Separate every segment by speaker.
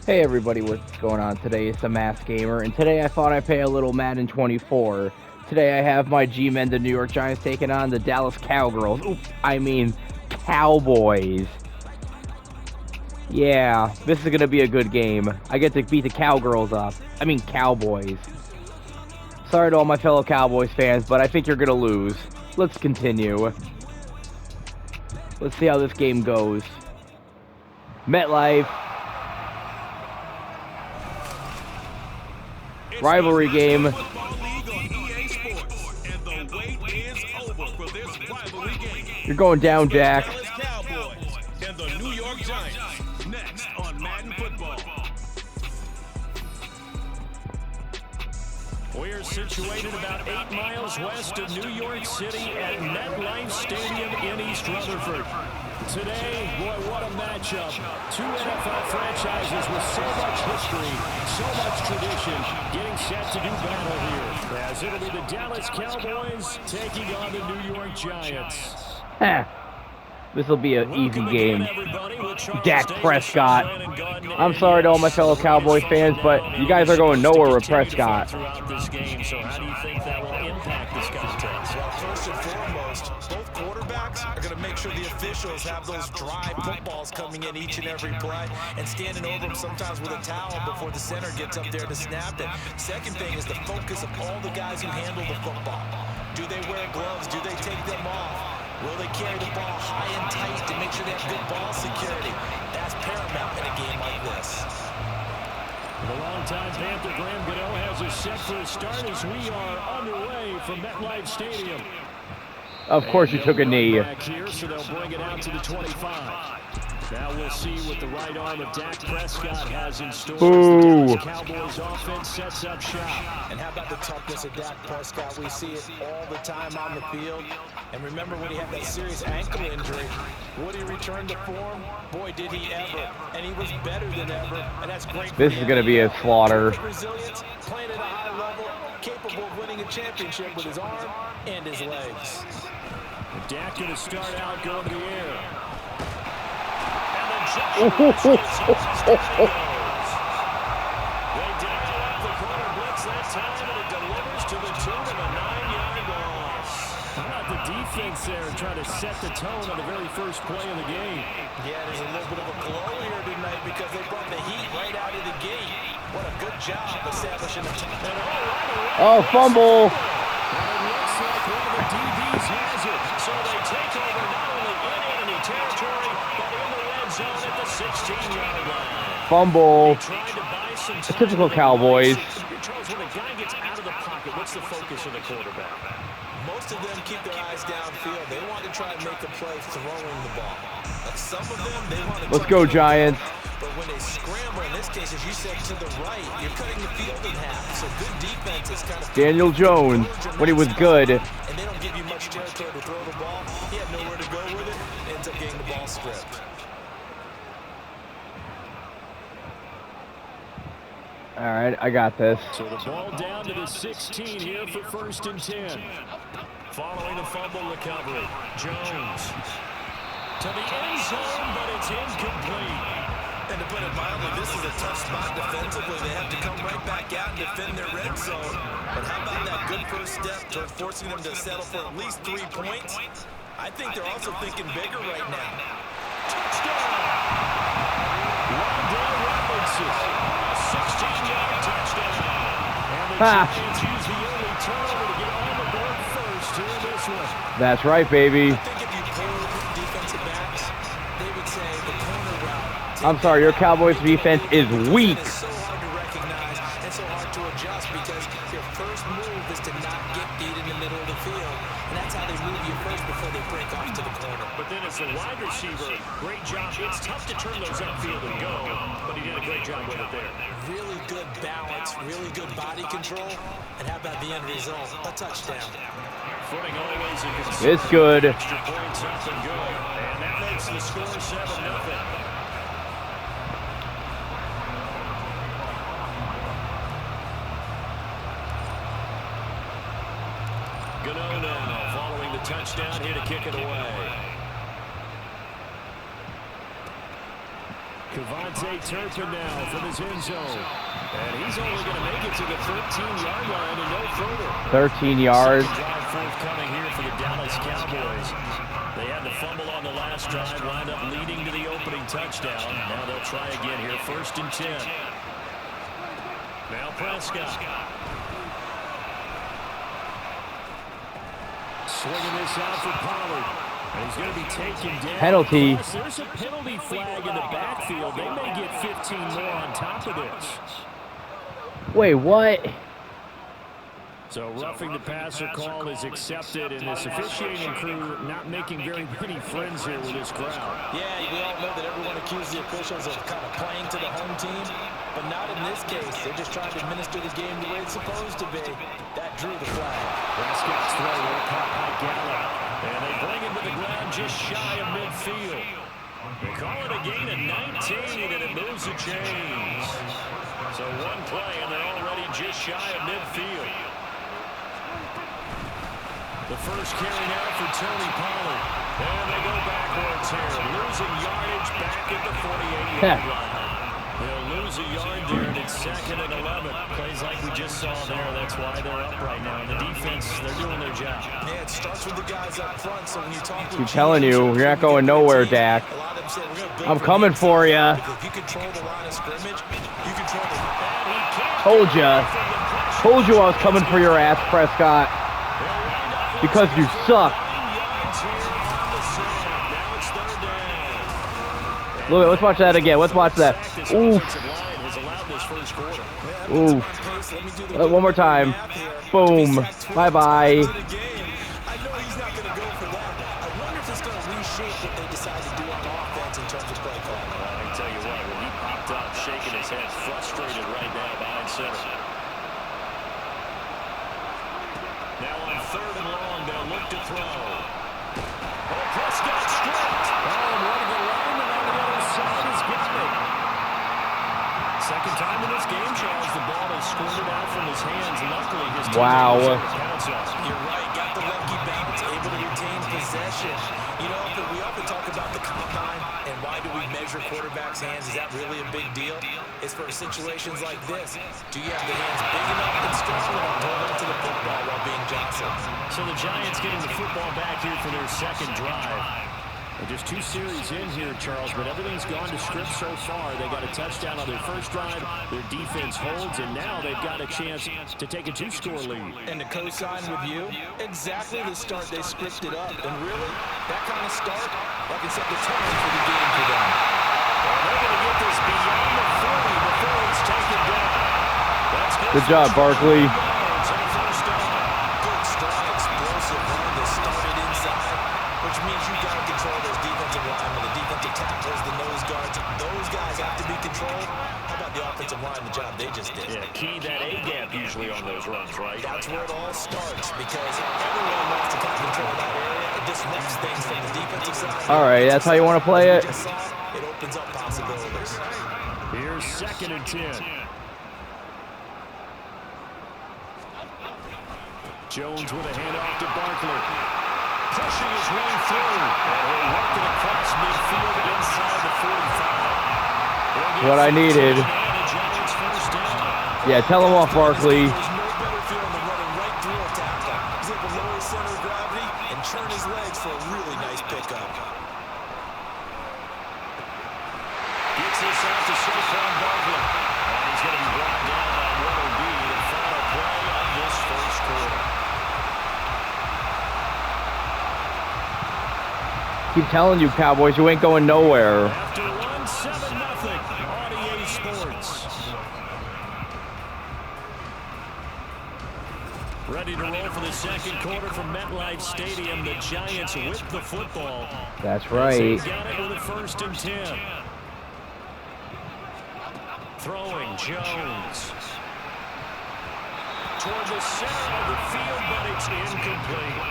Speaker 1: Hey everybody, what's going on today? It's the Mass Gamer, and today I thought I'd play a little Madden 24. Today I have my G-Men, the New York Giants, taking on the Dallas Cowgirls. Oops, I mean Cowboys. Yeah, this is gonna be a good game. I get to beat the Cowgirls up. I mean Cowboys. Sorry to all my fellow Cowboys fans, but I think you're gonna lose. Let's continue. Let's see how this game goes. MetLife. Rivalry game. You're going down, Jack.
Speaker 2: And the New York Giants next on Madden Football.
Speaker 3: We're situated about 8 miles west of New York City at MetLife Stadium in East Rutherford. Today, boy, what a matchup. Two NFL franchises with so much history, so much tradition, getting set to do battle here. As it'll be the Dallas Cowboys taking on the New York Giants.
Speaker 1: This will be an easy game. Dak Prescott. I'm sorry to all my fellow Cowboys fans, but you guys are going nowhere with Prescott.
Speaker 3: Throughout this game, so how do you think that will impact this contest?
Speaker 2: Well, first and foremost, both quarterbacks are going to make sure the officials have those dry footballs coming in each and every play and standing over them sometimes with a towel before the center gets up there to snap it. Second thing is the focus of all the guys who handle the football. Do they wear gloves? Do they take them off? Will they carry the ball high and tight to make sure they have good ball security? That's paramount in a game like this.
Speaker 3: The longtime Panther Graham Gano has us set for a start as we are underway from MetLife Stadium.
Speaker 1: Of course you took a knee.
Speaker 3: Back here, so they'll bring it out to the 25. Now we'll see what the right arm of Dak Prescott has in store.
Speaker 1: Ooh.
Speaker 3: As the Cowboys offense sets up shop.
Speaker 2: And how about the toughness of Dak Prescott? We see it all the time on the field. And remember when he had that serious ankle injury, would he return to form? Boy, did he ever. And he was better than ever. And that's great.
Speaker 1: This is going to be a slaughter.
Speaker 2: Resilience, playing at a high level, capable of winning a championship with his arm and his legs.
Speaker 3: Dak going to start out going to the air.
Speaker 1: Oh,
Speaker 3: They dial up the corner blitz that time, and it delivers to the tune of a 9-yard loss. How about the defense there trying to set the tone on the very first play of the game?
Speaker 2: Yeah, there's a little bit of a glow here tonight because they brought the heat right out of the gate. What a good job establishing a time.
Speaker 1: oh, fumble.
Speaker 3: And it looks like one of the DBs has it. So they take over not only in enemy territory, but in the red zone at the 16-yard line.
Speaker 1: Fumble.
Speaker 3: Tried to buy some time.
Speaker 1: Typical Cowboys.
Speaker 3: Charles, when a guy gets out of the pocket, what's the focus of the quarterback?
Speaker 2: Most of them keep their eyes downfield. They want to try and make a play throwing the ball. Some of them, they want to.
Speaker 1: Let's go, Giants.
Speaker 2: But when they scramble, in this case, as you said, to the right, you're cutting the field in half. So good defense is kind of.
Speaker 1: Daniel Jones, when he was good.
Speaker 2: And they don't give you much territory to throw the ball. He had nowhere to go with it. Ends up getting the ball stripped.
Speaker 1: All right, I got this.
Speaker 3: So the ball down to the 16 here for 1st and 10. Following the fumble recovery, Jones to the end zone, but it's incomplete.
Speaker 2: And to put it mildly, this is a tough spot defensively. They have to come right back out and defend their red zone. But how about that good first step toward forcing them to settle for at least 3 points? I think they're also thinking bigger right now.
Speaker 3: Touchdown! Rondell Robinson, a 16-yard touchdown. And the Giants use the early turnover to get on the board first here in this one.
Speaker 1: That's right, baby.
Speaker 2: I think if you pulled defensive backs, they would say the corner route.
Speaker 1: I'm sorry, your Cowboys defense is weak.
Speaker 2: It's so hard to recognize and so hard to adjust because your first move is to not get beat in the middle of the field. And that's how they move you first before they break off to the corner.
Speaker 3: But then as a wide receiver, great job. It's tough to turn those upfield and go, but he did a great job with it there.
Speaker 2: Really good balance, really good body control. And how about the end result? A touchdown.
Speaker 3: Footing always a concern.
Speaker 1: It's good.
Speaker 3: Extra points up and good. And that makes the score 7-0. Gano now following the touchdown here to kick it away. Devontae Turpin now from his end zone. And he's only going to make it to the 13-yard line and no further.
Speaker 1: 13 yards.
Speaker 3: Second drive forthcoming here for the Dallas Cowboys. They had the fumble on the last drive, wound up leading to the opening touchdown. Now they'll try again here, 1st and 10. Now Prescott. Swinging this out for Pollard. And he's going to be taken down.
Speaker 1: Penalty.
Speaker 3: Plus, there's a penalty flag in the backfield. They may get 15 more on top of this.
Speaker 1: Wait, what?
Speaker 3: So roughing the passer call is accepted, and this officiating crew not making very many friends here with this crowd.
Speaker 2: Yeah, we all know that everyone accused the officials of kind of playing to the home team, but not in this case. They're just trying to administer the game the way it's supposed to be. That drew the flag.
Speaker 3: Prescott's throw well caught by Gallup, and they bring him to the ground just shy of midfield. They call it a gain of 19, and it moves the chains. So one play, and they're already just shy of midfield. The first carry now for Tony Pollard. And they go backwards here. Losing yardage back at the 48-yard line. They'll lose a yard there, and it's 2nd and 11. Plays like we just saw there. That's why they're up right now. And the defense, they're doing their job.
Speaker 2: Yeah, it starts with the guys up front. So when you talk to
Speaker 1: I'm telling you, you're not going nowhere, Dak. I'm coming for you.
Speaker 2: If you control the line of scrimmage, you control the...
Speaker 1: Told ya. Told you I was coming for your ass, Prescott. Because you suck. Look, let's watch that again. Let's watch that. Oof. Oof. One more time. Boom. Bye-bye.
Speaker 2: I know he's not going to go for that. I wonder if it's going to reshape what they decide to do on offense in terms of play call.
Speaker 3: Well, I can tell you what, when he popped up, shaking his head, frustrated right now behind center. Now on 3rd and long, they'll look to throw. Oh, Prescott stripped. Oh, and one of the linemen on the other side has got it. Second time in this game, Charles, the ball has squirted out from his hands. Luckily, his team counts off.
Speaker 2: You're right, got the lucky bounce, able to retain possession. You know, we often talk about the combine and why do we measure quarterbacks' hands? Is that really a big deal? It's for situations like this. Do you have the hands big enough and strong enough to hold on to the football while being jostled?
Speaker 3: So the Giants getting the football back here for their second drive. Just 2 series in here, Charles, but everything's gone to script so far. They got a touchdown on their first drive. Their defense holds, and now they've got a chance to take a 2-score lead.
Speaker 2: And to co-sign with you, exactly the start they scripted up. And really, that kind of start, that can set the tone for the game for them.
Speaker 3: Well, they're going to get this beyond the 40 before it's taken down. That's
Speaker 1: Good job, Barkley.
Speaker 2: Good, strong, explosive run that started inside, which means you got to control those defensive linemen, the defensive tackles, the nose guards. Those guys have to be controlled. How about the offensive line, the job they just did?
Speaker 3: Yeah, key that A-gap usually on those runs, right?
Speaker 2: That's where it all starts because everyone wants to kind of control that area. It disrupts things from the defensive side.
Speaker 1: All right, that's how you want to play it?
Speaker 2: It opens up possibilities.
Speaker 3: Here's 2nd and 10. Jones with a handoff to Barkley. Pushing his way through. And he'll work it across midfield inside the 45.
Speaker 1: What I needed. Yeah, tell him off, Barkley.
Speaker 2: There's no better feeling than running right through a tackle. He's able to lower his center of gravity and turn his legs for a really nice pickup.
Speaker 3: Gets this out to Saquon Barkley. And he's going to be brought down by what will be the final play of this first quarter.
Speaker 1: Keep telling you, Cowboys, you ain't going nowhere.
Speaker 3: After 1-7-0 on EA Sports. Ready to roll for the second quarter from MetLife Stadium. The Giants whip the football.
Speaker 1: That's right.
Speaker 3: Got it with a 1st and 10. Throwing Jones. Toward the center of the field, but it's incomplete.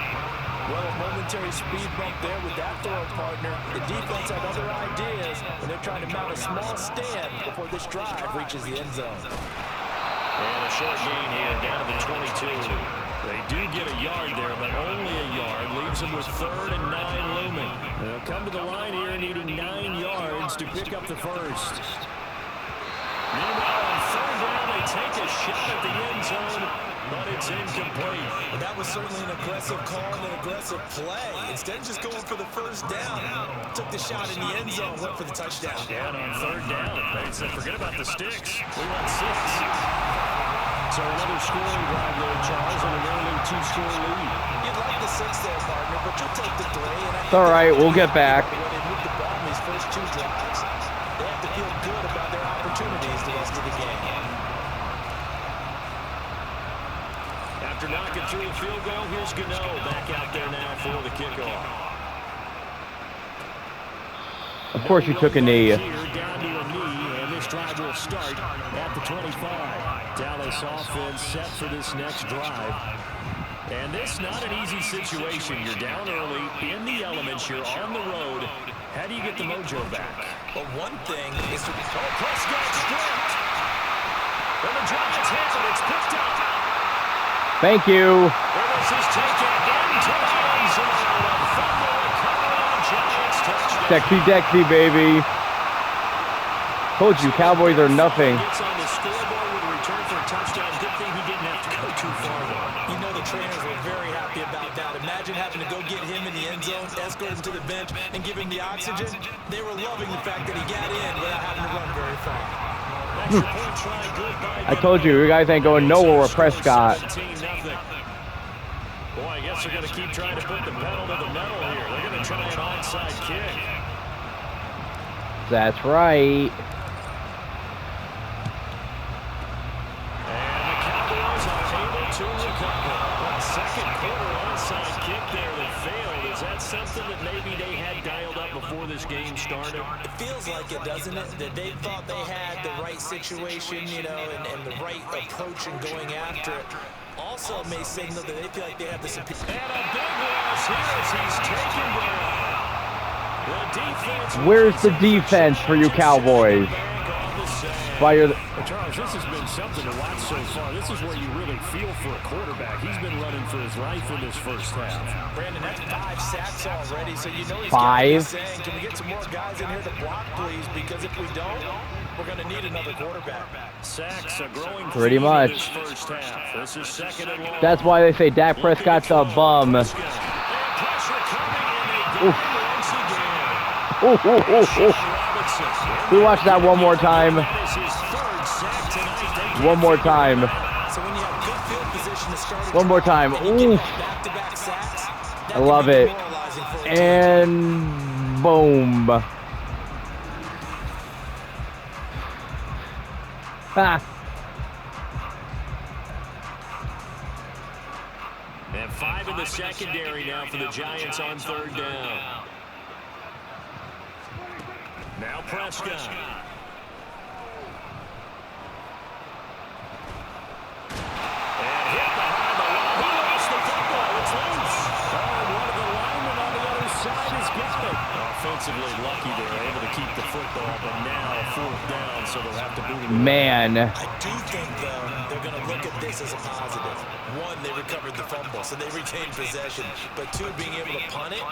Speaker 2: Well, a momentary speed bump there with that throw partner. The defense had other ideas, and they're trying to mount a small stand before this drive reaches the end zone.
Speaker 3: And a short gain here down to the 22. They do get a yard there, but only a yard. Leaves them with 3rd and 9 looming. They'll come to the line here needing 9 yards. yards to pick up the first. Meanwhile, on third down, they take a shot at the end zone, but it's incomplete.
Speaker 2: And that was certainly an aggressive call and an aggressive play. Instead of just going for the first down, took the shot in the end zone, went for the touchdown.
Speaker 3: And on third down, they said, forget about the sticks. We want 6. So another scoring drive there, Charles, and an early 2-score lead.
Speaker 2: You'd like the 6 there, partner, but you'll take the 3. And
Speaker 1: It's all right. We'll get back.
Speaker 2: When they move the ball in these first 2 drives, they have to feel good about their opportunities the rest of the game.
Speaker 3: After knocking through a field goal, here's Gano back out there now for the kickoff.
Speaker 1: Of course you took a knee.
Speaker 3: Here, down to a knee, and this drive will start at the 25. Dallas offense set for this next drive. And this not an easy situation. You're down early, in the elements, you're on the road. How do you get the mojo back?
Speaker 2: But one thing is to...
Speaker 3: Prescott stripped. And the Giants have it. It's picked up.
Speaker 1: Thank you.
Speaker 3: And this is taken into the end zone. A fumble recovery. Giants touchdown.
Speaker 1: Dexy, baby. Told you, Cowboys are nothing.
Speaker 3: Gets on the scoreboard with a return for a touchdown. Good thing he didn't have to go too far, though.
Speaker 2: You know the trainers were very happy about that. Imagine having to go get him in the end zone, escort him to the bench, and give him the oxygen. They were loving the fact that he got in without having to run very far.
Speaker 3: Extra point try, good by
Speaker 1: I told you, you guys ain't going nowhere with Prescott.
Speaker 3: 17-0. Boy, I guess they're going to keep trying to put the pedal to the metal here. They're going to try an onside kick.
Speaker 1: That's right.
Speaker 3: And the Cowboys are able to recover. Second quarter onside kick there that failed. Is that something that maybe they had dialed up before this game started?
Speaker 2: It feels like it, doesn't it? That they thought they had the right situation, you know, and the right approach in going after it. Also may signal that they feel like they have this...
Speaker 3: And a big loss here as he's taken down. The defense...
Speaker 1: Where's the defense for you Cowboys? Fire the...
Speaker 3: Charles, this has been something to watch so far. This is where you really feel for a quarterback. He's been running for his life in this first half.
Speaker 2: Brandon, that's 5 sacks already, so you know he's
Speaker 1: 5?
Speaker 2: saying, can we get some more guys in here to block, please? Because if we don't, we're going to need another quarterback.
Speaker 3: Sacks are growing
Speaker 1: pretty much.
Speaker 3: This first half. This is second and long.
Speaker 1: That's why they say Dak Prescott's a bum.
Speaker 3: And pressure coming, and they get him once again.
Speaker 1: We watch that one more time.
Speaker 3: That is his third sack tonight.
Speaker 1: One more time.
Speaker 2: So when you have good field position to start
Speaker 1: One more time. Ooh.
Speaker 2: back-to-back sacks, that
Speaker 1: I love
Speaker 2: can be
Speaker 1: it.
Speaker 2: demoralizing for a team.
Speaker 1: And boom. Ha.
Speaker 3: And 5 in the secondary now for the Giants on third down. Now Prescott. And hit behind the line. He lost the football. It's loose. Oh, one of the linemen on the other side has got it. Offensively lucky they're able to keep the football, but now fourth down, so they'll have to boot it.
Speaker 1: Man.
Speaker 2: I do think, though, they're going to look at this as a positive. 1, they recovered the fumble, so they retained possession. But 2, being able to punt it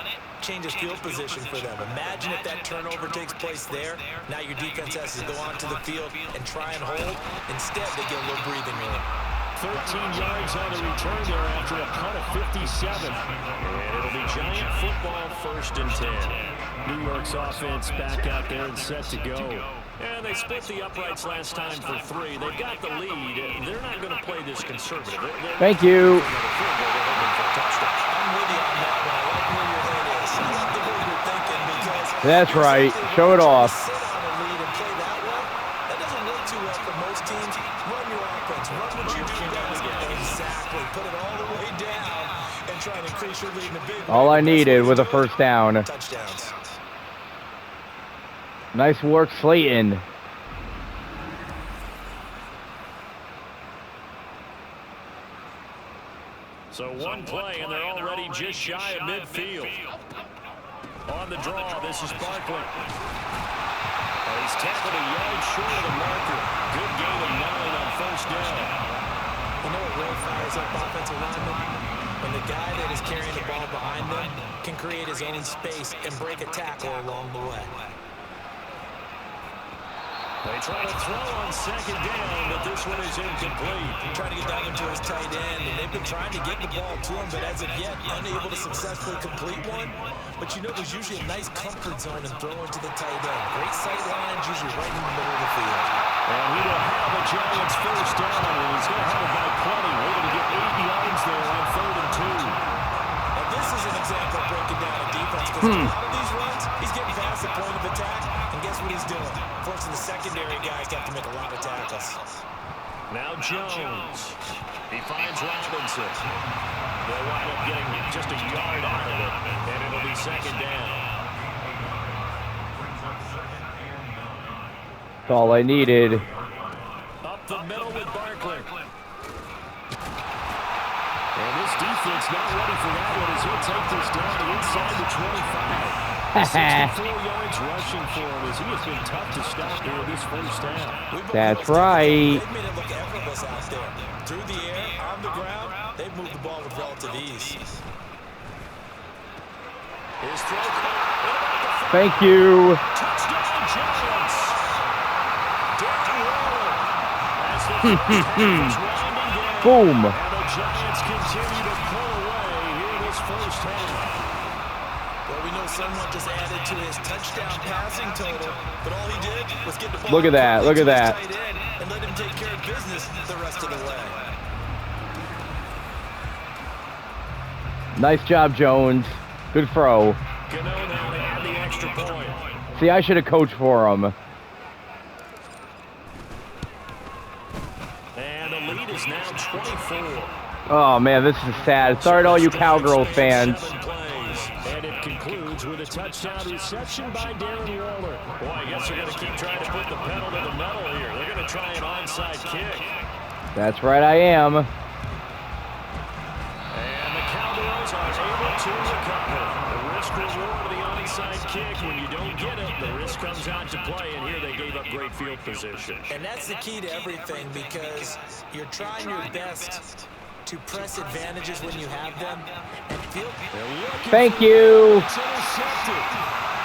Speaker 2: changes field position for them. Imagine if that turnover takes place there. Now your defense has to go onto the field and try and hold. Instead, they get a little breathing room.
Speaker 3: 13 yards on the return there after a punt of 57. And it'll be Giant football, 1st and 10. New York's offense back out there and set to go. And they split the uprights last time for 3. They've got the lead. They're not going to play this conservative.
Speaker 1: Thank you.
Speaker 2: I'm with you on that one. I like where your head is. I like the way you're thinking because...
Speaker 1: That's right. Show it off.
Speaker 2: Sit on a lead and play that way. That doesn't work too well for most teams. Run your offense. Run what you do best. Exactly. Put it all the way down and try and increase your lead in a big way.
Speaker 1: All I needed was a first down.
Speaker 2: Touchdowns.
Speaker 1: Nice work, Slayton.
Speaker 3: So one play, and they're already just shy of midfield. On the draw, this is Barkley. And he's tackled a yard short of the marker. Good gain of 9 on first down.
Speaker 2: You know what really fires up offensive linemen? When the guy that is carrying the ball behind them can create his own space and break a tackle along the way.
Speaker 3: They try to throw on second down, but this one is incomplete.
Speaker 2: Trying to get down into his tight end, and they've been trying to get the ball to him, but as of yet, unable to successfully complete one. But you know, there's usually a nice comfort zone in throwing to the tight end. Great sight lines, usually right in the middle of the field.
Speaker 3: And he will have the Giants first down, and he's going to have it by plenty. We're going to get 8 yards there on 3rd and 2.
Speaker 2: And this is an example of breaking down a defense, because a lot of these runs, he's getting past the point of attack, and guess what he's doing? Forcing the secondary guys to have to make a lot of tackles.
Speaker 3: Now Jones. He finds Robinson. They'll wind up getting just a yard out of it, and it'll be second down.
Speaker 1: That's all I needed.
Speaker 3: Up the middle with Barkley. And this defense not ready for that one as he'll take this down to inside the 25. 64 yards rushing for him as he has been tough to stop here in this first half.
Speaker 1: That's right.
Speaker 2: They've made it look effortless out there. Through the air, on the ground, they've moved the ball with relative ease.
Speaker 3: His throw caught.
Speaker 1: Thank you.
Speaker 3: Touchdown Giants. Darren Waller. As the first half is winding down.
Speaker 1: Boom.
Speaker 3: And the Giants continue to pull away here in this first half.
Speaker 2: Well, we know someone just added to his touchdown passing total, but all he did was get the ball.
Speaker 1: Look at that. Look at that.
Speaker 2: And let him take care of business the rest of the way.
Speaker 1: Nice job, Jones. Good throw.
Speaker 3: Gano now to add the extra point.
Speaker 1: See, I should have coached for him.
Speaker 3: And the lead is now 24.
Speaker 1: Oh, man, this is sad. Sorry to all you Cowgirls fans.
Speaker 3: And it concludes with a touchdown reception by Darren Waller. Boy, I guess they're going to keep trying to put the pedal to the metal here. They're going to try an onside kick.
Speaker 1: That's right, I am.
Speaker 3: And the Cowboys are able to recover. The risk reward of the onside kick. When you don't get it, the risk comes out to play, and here they gave up great field position.
Speaker 2: And that's the key to everything, because you're trying your best to press advantages when you have them. And
Speaker 1: thank you.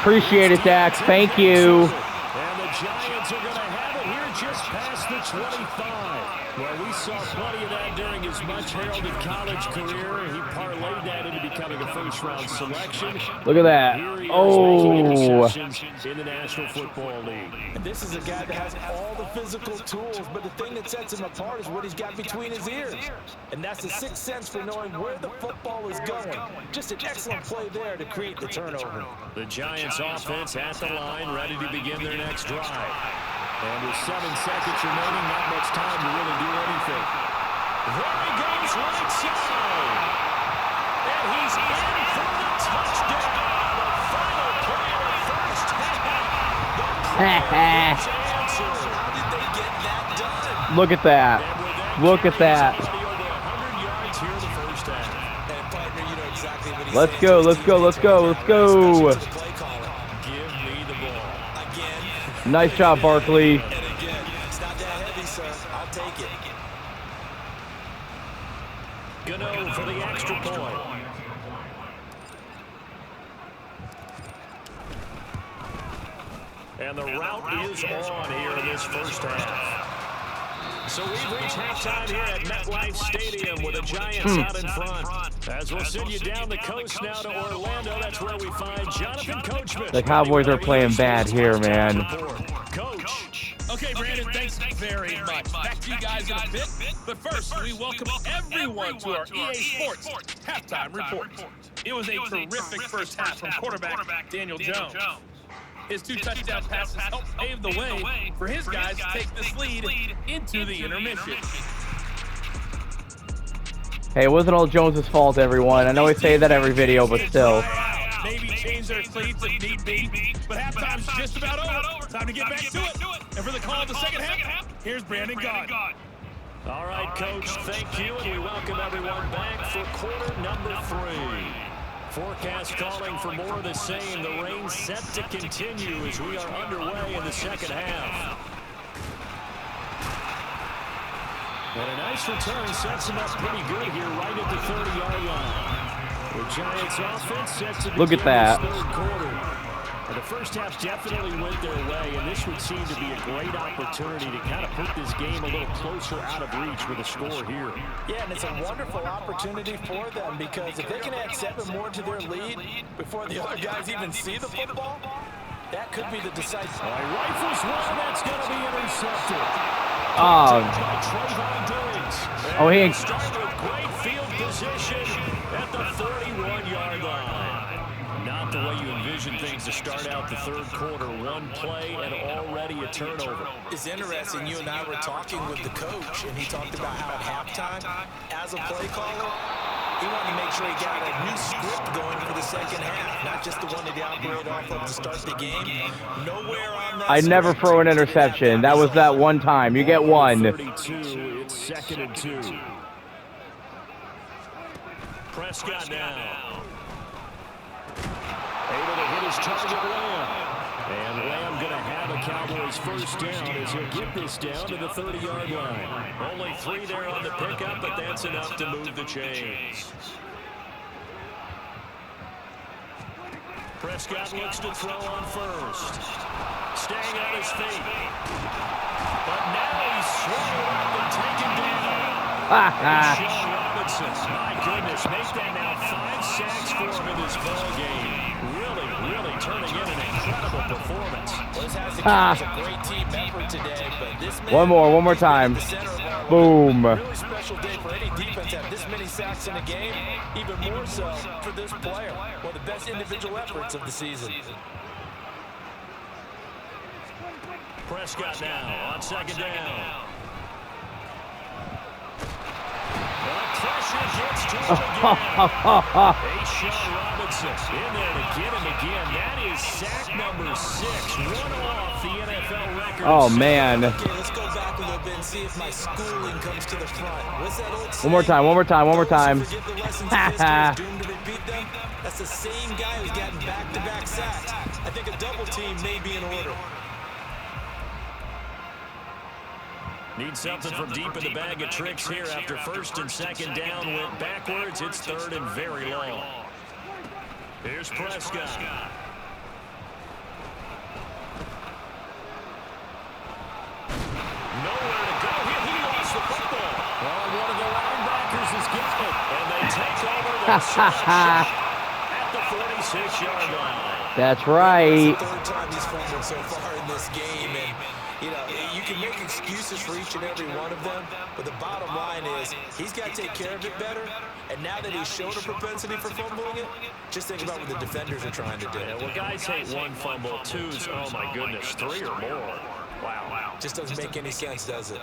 Speaker 1: Appreciate it, Dax. Thank you.
Speaker 3: And the Giants are going to have it here just past the 25. Well, we saw plenty of that during his much-heralded college career. He parlayed that into becoming a first-round selection.
Speaker 1: Look at that. Oh.
Speaker 3: In the National Football League.
Speaker 2: And this is a guy that has all the physical tools, but the thing that sets him apart is what he's got between his ears. And that's the sixth sense for knowing where the football is going. Just an excellent play there to create the turnover.
Speaker 3: The Giants offense at the line, ready to begin their next drive. And with 7 seconds remaining, not much time to really do anything. There he goes right side. And he's in for the touchdown. The final play of the first half.
Speaker 2: How did they get that done?
Speaker 1: Look at that. Look at that. Let's go, let's go, let's go, let's go. Nice job, Barkley.
Speaker 2: And again, it's not that heavy, sir. I'll take it.
Speaker 3: Gano for the extra point. And the route is on here in this first half. So we've reached halftime here at MetLife Stadium with the Giants out in front. As we'll send you down the coast now to Orlando, that's where we find Jonathan Coachman.
Speaker 1: The Cowboys are playing bad here, man.
Speaker 3: Coach.
Speaker 4: Okay, Brandon, thanks very much. Back to you guys in a bit. But first, we welcome everyone to our EA Sports Halftime Report. It was a terrific first half from quarterback Daniel Jones. His 2 touchdown passes helped pave the way for his guys to take this lead into the intermission.
Speaker 1: Hey, it wasn't all Jones' fault, everyone. I know I say that every video, but still.
Speaker 4: Maybe change their cleats if need be. But halftime's just about over. Time to get back to it. And for the call of the second half, here's Brandon Gaud.
Speaker 3: All right, Coach, thank you, and we welcome everyone back for quarter number 3. Forecast calling for more of the same. The rain set to continue as we are underway in the second half. And a nice return sets him up pretty good here right at the 30-yard line. The Giants offense set to
Speaker 1: look at that.
Speaker 3: third quarter. And the first half definitely went their way, and this would seem to be a great opportunity to kind of put this game a little closer out of reach with a score here.
Speaker 2: Yeah, and it's a wonderful opportunity for them because if they can add 7 more to their lead before the other guys even see the football, that could be the decisive.
Speaker 3: Rifles one, that's going to be intercepted.
Speaker 1: Oh, he
Speaker 3: Start with great field position at the 31-yard line. Not the way you envision things to start out the third quarter. One play and already a turnover.
Speaker 2: It's interesting. You and I were talking with the coach, and he talked about how at halftime, as a play caller, he wanted to make sure he got a new script going for the second half, not just the one that he operated off of to start the game. Nowhere on that
Speaker 1: I never throw an interception. That was that one time. You get one.
Speaker 3: 32, it's 2nd and 2. Prescott now. Able to hit his target, Lamb. And Lamb going to have a Cowboys first down as he'll get this down to the 30-yard line. Only 3 there on the pickup, but that's enough to move the chains. Prescott looks to throw on first. Staying on his feet. But now he's swallowed up and taken down. Sean Robinson, my goodness, make that now 5 sacks for him in this ball game. Really turning in an incredible performance.
Speaker 2: Well, this has to a great team effort today, but this man,
Speaker 1: One more time. Boom.
Speaker 2: Really special day for any defense to have this many sacks in a game, even more so for this player. One of the best individual efforts of the season.
Speaker 3: Prescott now on 2nd down. Pressure gets to him again. Sean Robinson in there again and again. That is sack number 6. One off the NFL record.
Speaker 1: Oh, man.
Speaker 2: Okay, let's go back a little bit and see if my schooling comes to the front. What's that old saying?
Speaker 1: One more time.
Speaker 2: Forget the lessons of history is doomed to repeat them. That's the same guy who's gotten back-to-back sacks. I think a double team may be in order.
Speaker 3: Need something from deep in the bag of tricks here after 1st and 2nd down went backwards. It's 3rd and very long. Here's Prescott. Nowhere to go. He lost the football. Well, one of the linebackers is getting it. And they take over the shot at the 46-yard line.
Speaker 1: That's right.
Speaker 2: That's the 3rd time he's fumbled so far in this game, and you can make excuses for each and every one of them, but the bottom line is he's got to take care of it better, and now that he's shown a propensity for fumbling it, just think about what the defenders are trying to do.
Speaker 3: Yeah, well, guys hate 1 fumble, 2's, oh my goodness, 3 or more. Wow.
Speaker 2: Just doesn't make any sense, does it?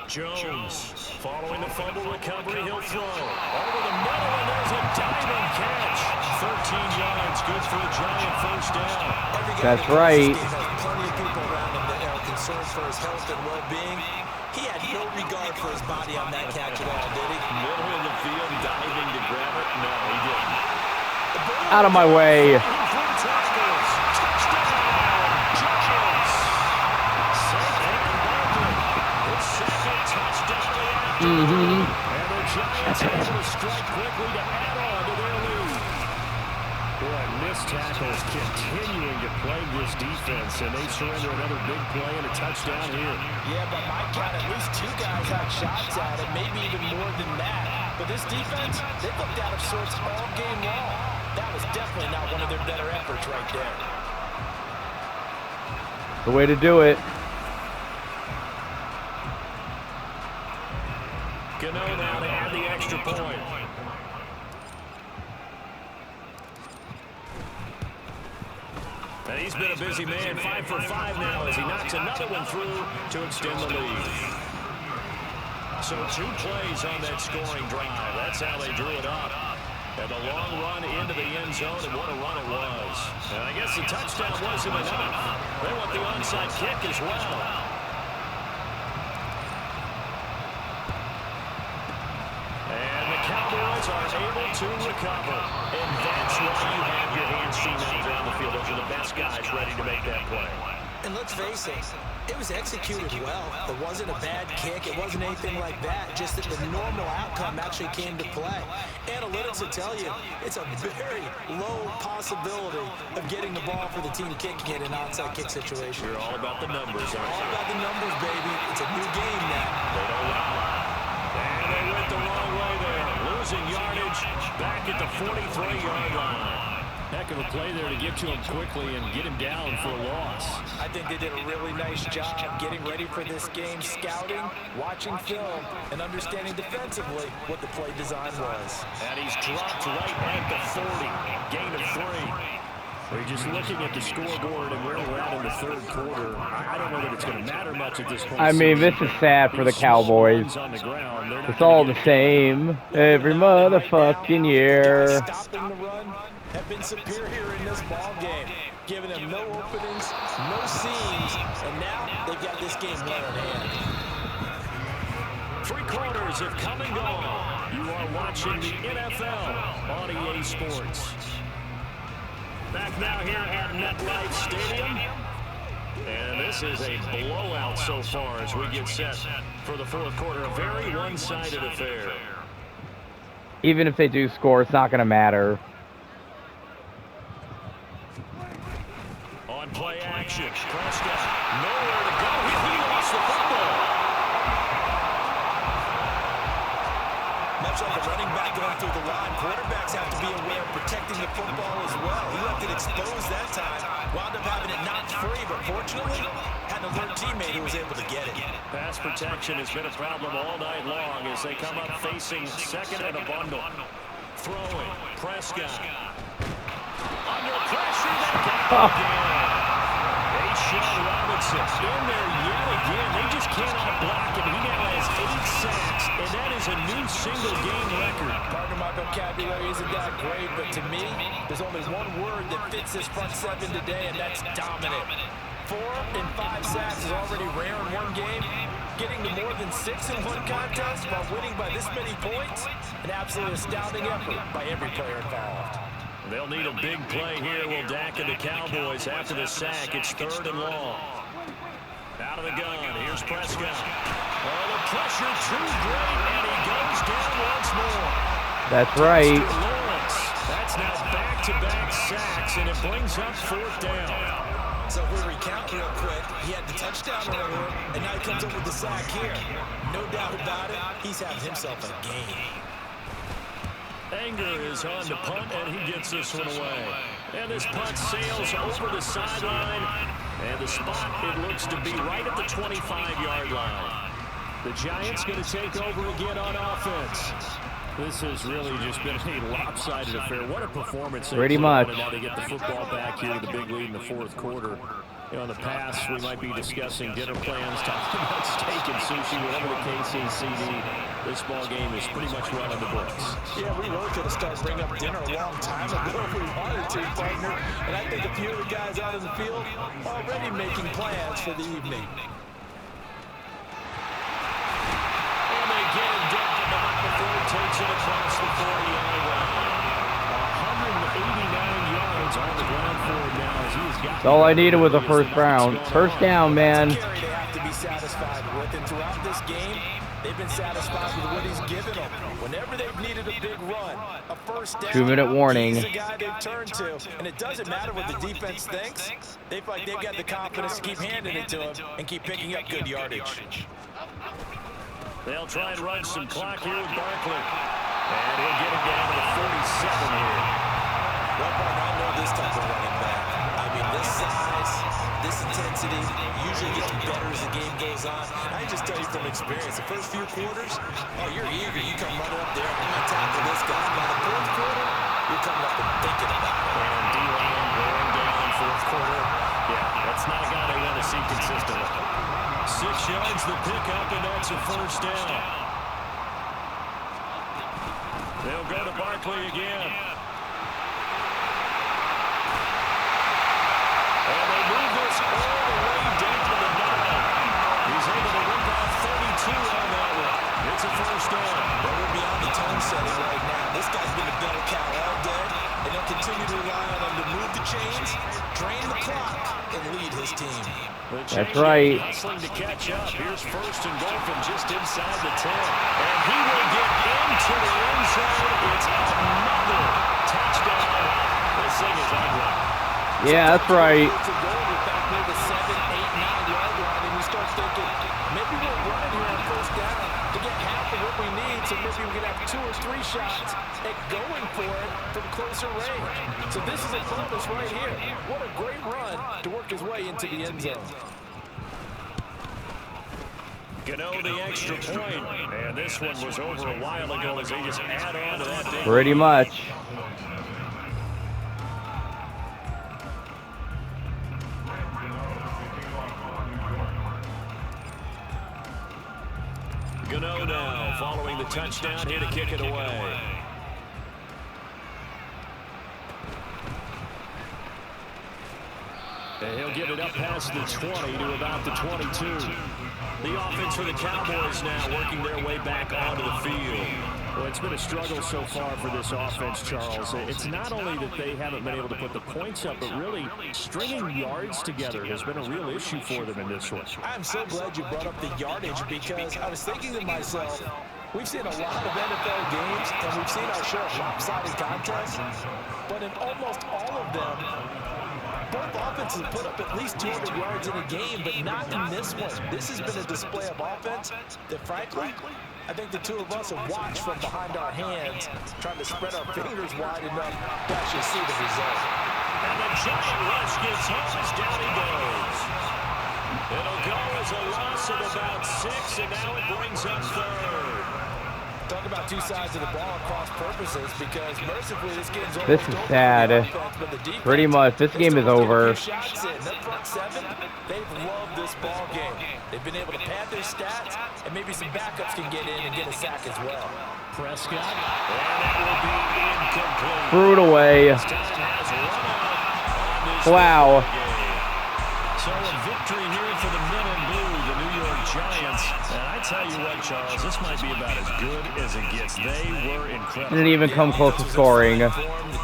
Speaker 3: Jones, following the fumble recovery, he'll throw. Over the middle, and there's a diving catch. 13 yards, good for a giant first down.
Speaker 1: That's right.
Speaker 2: Plenty of people around him that are concerned for his health and well-being. He had no regard for his body on that catch at all, did he?
Speaker 3: Middle of the field, diving to grab it. No, he didn't.
Speaker 1: Out of my way.
Speaker 3: And the Giants able to strike quickly to add on to their lead. Boy, missed tackles continuing to plague this defense, and they surrender another big play and a touchdown here.
Speaker 2: Yeah, but my count, at least 2 guys had shots at it, maybe even more than that. But this defense, they looked out of sorts all game long. That was definitely not one of their better efforts right there.
Speaker 1: The way to do it.
Speaker 3: Gano now to add the extra point. And he's been a busy man, 5 for 5 now as he knocks another one through to extend the lead. So 2 plays on that scoring drive. That's how they drew it up. And a long run into the end zone, and what a run it was. And I guess the touchdown wasn't enough. They want the onside kick as well. Cowboys are able to recover, and that's why you have your hands seen out down the field. Those are the best guys ready to make that play.
Speaker 2: And let's face it was executed well. It wasn't a bad kick. It wasn't anything like that. Just that the normal outcome actually came to play. Analytics will tell you it's a very low possibility of getting the ball for the team kicking it in an onside kick situation.
Speaker 3: You're all about the numbers, aren't you?
Speaker 2: All about the numbers, baby. It's a new game now.
Speaker 3: They don't lie. And they went the wrong way there. Losing yardage back at the 43-yard line. Heck of a play there to get to him quickly and get him down for a loss.
Speaker 2: I think they did a really nice job getting ready for this game, scouting, watching film, and understanding defensively what the play design was.
Speaker 3: And he's dropped right at the 40. Gain of 3. We're just looking at the scoreboard and where we're at in the third quarter. I don't know that it's going to matter much at this point.
Speaker 1: I mean, this is sad for the Cowboys. It's all the same every motherfucking year.
Speaker 2: Stopping the run have been superior in this ball game, giving them no openings, no seams, and now they've got this game well in hand.
Speaker 3: 3 quarters have come and gone. You are watching the NFL on EA Sports. Back now here at MetLife Stadium. And this is a blowout so far as we get set for the fourth quarter. A very one-sided affair.
Speaker 1: Even if they do score, it's not going to matter.
Speaker 3: On play action, Prescott, nowhere to go. He lost the football.
Speaker 2: Much like a running back going through the line, quarterbacks have to be aware of protecting the football as well. He left it exposed that time, wound up having it knocked free, but fortunately, had an alert teammate who was able to get it.
Speaker 3: Pass protection has been a problem all night long as they come up facing second and a bundle. Throwing, Prescott. Under pressure, they got it again. Sean Robinson in there yet again. They just cannot block him. He now has 8 sacks, and that is a new single-game record.
Speaker 2: Pardon my vocabulary isn't that great, but to me, there's only one word that fits this front seven today, and that's dominant. 4 and 5 sacks is already rare in one game. Getting to more than 6 in one contest while winning by this many points, an absolutely astounding effort by every player involved.
Speaker 3: They'll need a big play here. Will Dak and the Cowboys after the sack. It's 3rd and long. Out of the gun. Here's Prescott. Oh, the pressure too great, and he goes down once more.
Speaker 1: That's right.
Speaker 3: That's now back-to-back sacks, and it brings up 4th down.
Speaker 2: So if we recount real quick, he had the touchdown earlier, and now he comes up with the sack here. No doubt about it, he's having himself a game.
Speaker 3: Anger is on the punt, and he gets this one away. And this punt sails over the sideline, and the spot, it looks to be right at the 25-yard line. The Giants going to take over again on offense. This has really just been a lopsided affair. What a performance.
Speaker 1: Pretty much.
Speaker 3: Now they get the football back here with the big lead in the fourth quarter. You know, in the past, we might be discussing dinner plans, talking about steak and sushi, whatever the case is, CD. This ball game is pretty much run on the books.
Speaker 2: Yeah, we really could have started bringing up dinner a long time ago if we wanted to, partner. And I think a few of the guys out in the field already making plans for the evening.
Speaker 3: And they get him down before he takes it across the 40-yard line. 189 yards on the ground for him now as he's got.
Speaker 1: That's all I needed was a first down. First down, man.
Speaker 2: They have to be satisfied with, and throughout this game, they've been satisfied with what he's given them. Whenever they've needed a big run, a first down,
Speaker 1: 2-minute warning.
Speaker 2: he's the guy they've turned to. And it doesn't matter what the defense thinks. They feel like they've got the confidence to keep handing it to him and keep picking up good yardage.
Speaker 3: They'll try and run some clock here with Barkley. And he'll get him down to the 47 here.
Speaker 2: Well, partner, I know this type of running back. I mean, this size, this intensity usually gets better as the game goes on. I just tell you from experience, the first few quarters, oh, you're eager. You come running up there and tackle this guy. By the fourth quarter, you're coming up and thinking about it.
Speaker 3: And D-line going down fourth quarter. Yeah, that's not a guy they want to see consistently. 6 yards the pickup, and that's a first down. They'll go to Barkley again. And they move this all the way down to the 9. He's able to rip off 32 on that one. It's a first down.
Speaker 2: But we're beyond the tone setting right now. This guy's been a bell cow all day, and they'll continue to rely on him to move the chains, drain the clock, and lead his team.
Speaker 1: That's right.
Speaker 3: Hustling to catch up. Here's first and goal from just inside the 10. And he will get into the end zone. It's another touchdown. This thing is ugly.
Speaker 1: Yeah, that's right.
Speaker 2: It's a goal with back near the 7, 8, 9-yard line, and you start thinking, maybe we're running here on first down to get half of what we need, so maybe we can have 2 or 3 shots at going for it from closer range. So this is a bonus right here. What a great run to work his way into the end zone.
Speaker 3: Gano the extra point, and this one was over a while ago as they just add on to that.
Speaker 1: Pretty much.
Speaker 3: Gano now following the touchdown here to kick it away. And he'll get it up past the 20 to about the 22. The offense for the Cowboys now working their way back onto the field. Well, it's been a struggle so far for this offense, Charles. It's not only that they haven't been able to put the points up, but really stringing yards together has been a real issue for them in this one.
Speaker 2: I'm so glad you brought up the yardage because I was thinking to myself, we've seen a lot of NFL games and we've seen our share of lopsided contests, but in almost all of them, both offenses put up at least 200 yards in a game, but not in this one. This has been a display of offense that, frankly, I think the two of us have watched from behind our hands, trying to spread our fingers wide enough to actually see the result.
Speaker 3: And the giant rush gets home as down he goes. It'll go as a loss of about 6, and now it brings up third.
Speaker 2: Talk about two sides of the ball at cross purposes because mercifully this game's over.
Speaker 1: This is sad. Pretty much, this game is over.
Speaker 2: Shots in. That front seven, they've loved this ball game. They've been able to pad their stats, and maybe some backups can get in and get a sack as well.
Speaker 3: Prescott, and it will be incomplete.
Speaker 1: Threw it away. Wow.
Speaker 3: So a victory here for the men in blue, the New York Giants. And I tell you what, Charles, this might be about as good as it gets. They were incredible.
Speaker 1: Didn't even come close to scoring.
Speaker 2: The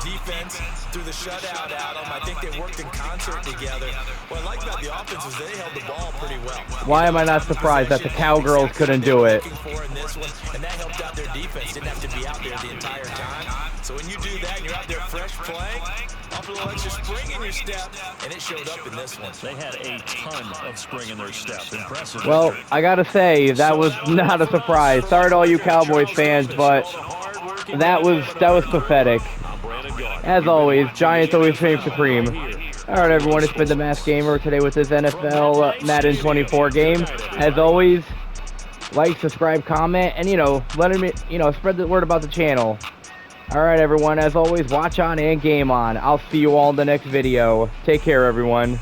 Speaker 2: defense through the shutout, Adam. I think they worked in concert together. What I like about the offense is they held the ball pretty well.
Speaker 1: Why am I not surprised that the Cowgirls couldn't do it?
Speaker 2: And that helped out their defense. Didn't have to be out there the entire time. So when you do that and you're out there fresh playing, off a little extra spring in your step, and it showed up in this one.
Speaker 3: They had a ton of spring in their step. Impressive.
Speaker 1: Well, I gotta say, that was not a surprise. Sorry to all you Cowboys fans, but that was pathetic. As always, Giants always reign supreme. Alright everyone, it's been the Mass Gamer today with this NFL Madden 24 game. As always, like, subscribe, comment, and let me spread the word about the channel. Alright everyone, as always, watch on and game on. I'll see you all in the next video. Take care everyone.